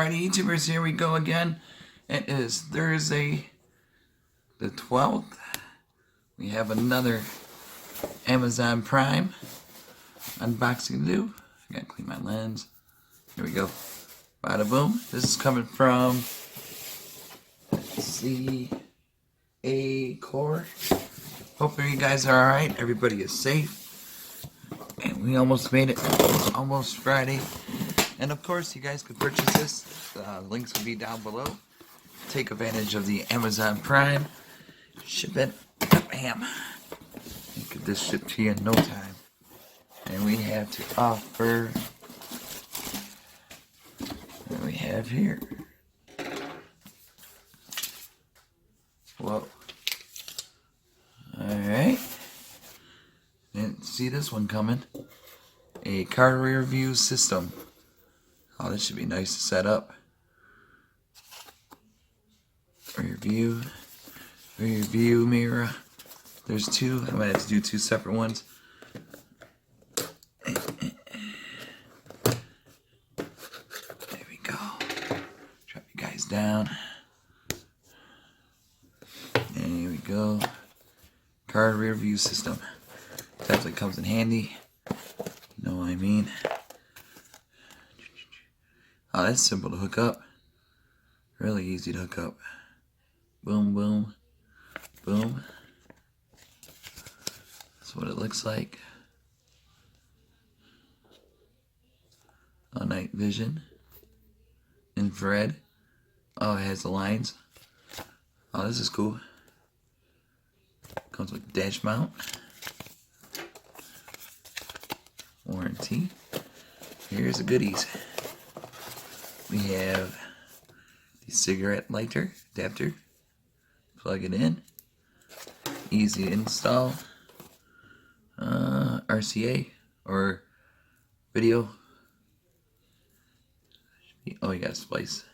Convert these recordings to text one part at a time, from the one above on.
Alrighty, YouTubers, here we go again. It is Thursday the 12th. We have another Amazon Prime unboxing to do. I gotta clean my lens. Here we go. Bada boom. This is coming from, let's see, AOKUR. Hoping you guys are alright. Everybody is safe. And we almost made it. It's almost Friday. And of course, you guys could purchase this. Links will be down below. Take advantage of the Amazon Prime. Ship it. Bam. Get this shipped to you in no time. And we have to offer. What do we have here? Whoa. Alright. Didn't see this one coming. A car rear view system. Oh, this should be nice to set up. Rear view mirror. There's two. I might have to do two separate ones. There we go. Drop you guys down. And here we go. Car rear view system. Definitely comes in handy. You know what I mean? Oh, that's simple to hook up. Really easy to hook up. Boom, boom, boom. That's what it looks like. Oh, night vision. Infrared. Oh, it has the lines. Oh, this is cool. Comes with dash mount. Warranty. Here's the goodies. We have the cigarette lighter adapter. Plug it in. Easy to install. RCA or video. Oh, you got a splice.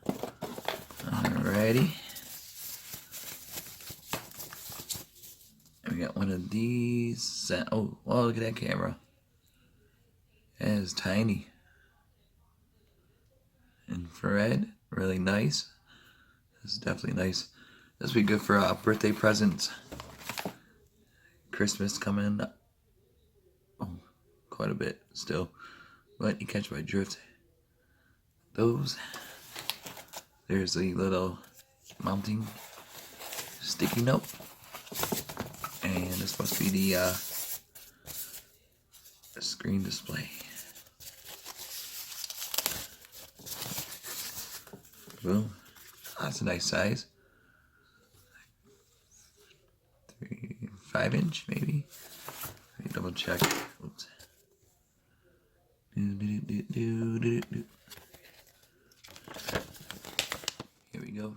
There we go. Alrighty. And we got one of these. Oh, look at that camera. That is tiny. Infrared, really nice. This is definitely nice. This will be good for birthday presents. Christmas coming up. Oh, quite a bit still. But you catch my drift. Those. There's a little mounting sticky note. And this must be the screen display. Boom. That's a nice size. 5 inch maybe. Let me double check. Oops. Here we go.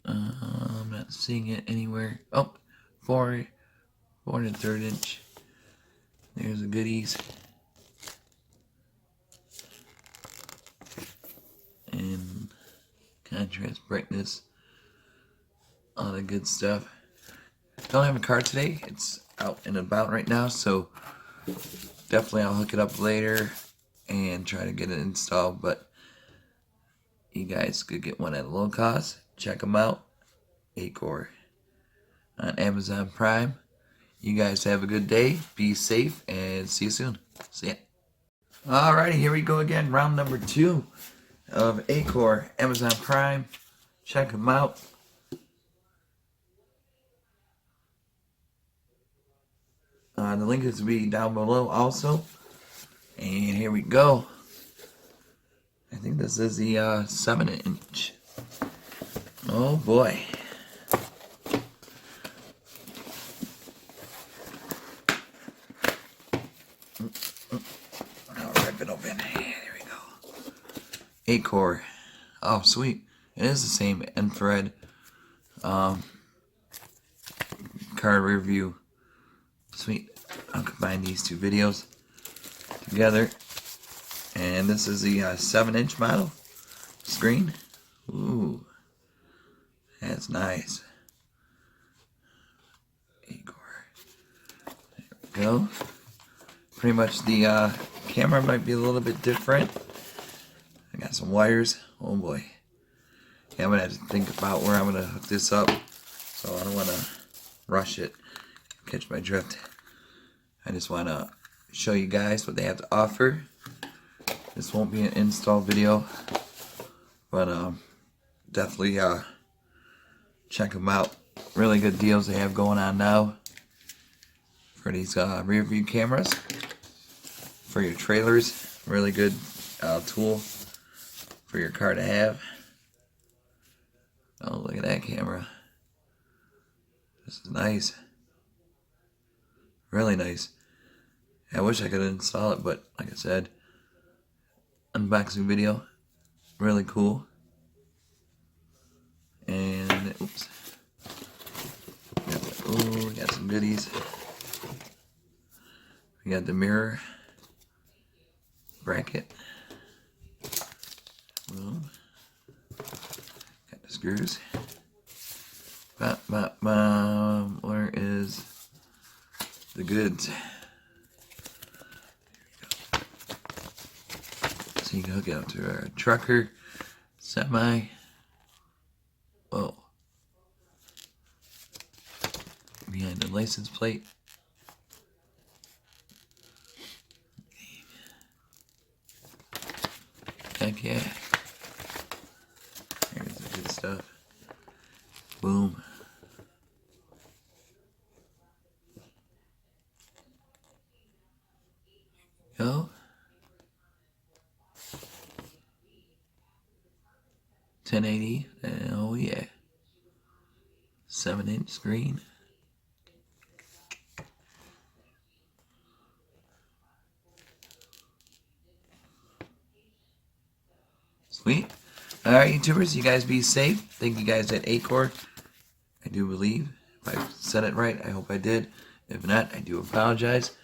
I'm not seeing it anywhere. Oh, 4 1/3 inch. There's the goodies. And contrast, brightness, all the good stuff. Don't have a card today. It's out and about right now, so definitely I'll hook it up later and try to get it installed. But you guys could get one at a low cost. Check them out. AOKUR on Amazon Prime. You guys have a good day. Be safe and see you soon. See ya. Alrighty, here we go again. Round number 2 of AOKUR Amazon Prime. Check them out. The link is to be down below also. And here we go. I think this is the 7 inch. Oh boy. I'll rip it open. There we go. AOKUR. Oh, sweet. It is the same infrared car rear view. Sweet. I'll combine these two videos together. And this is the 7 inch model screen. Ooh. That's nice. AOKUR. go. Pretty much the camera might be a little bit different. I got some wires. Oh boy. Yeah, I'm gonna have to think about where I'm gonna hook this up. So I don't wanna rush it. Catch my drift. I just wanna show you guys what they have to offer. This won't be an install video, but definitely check them out. Really good deals they have going on now for these rear view cameras for your trailers. Really good tool for your car to have. Oh, look at that camera. This is nice. Really nice. I wish I could install it, but like I said, unboxing video. Really cool. And oops. Oh, we got some goodies. We got the mirror bracket. Boom. Got the screws. Where is the goods? So you can hook it up to our trucker, semi. Whoa. Behind the license plate. Heck yeah. Here's the good stuff. Boom. Go. 1080. Oh yeah. 7-inch screen. Sweet. Alright, YouTubers, you guys be safe. Thank you guys at AOKUR. I do believe. If I said it right, I hope I did. If not, I do apologize.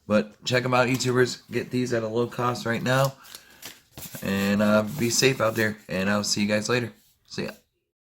But check them out, YouTubers. Get these at a low cost right now. And be safe out there. And I'll see you guys later. See ya.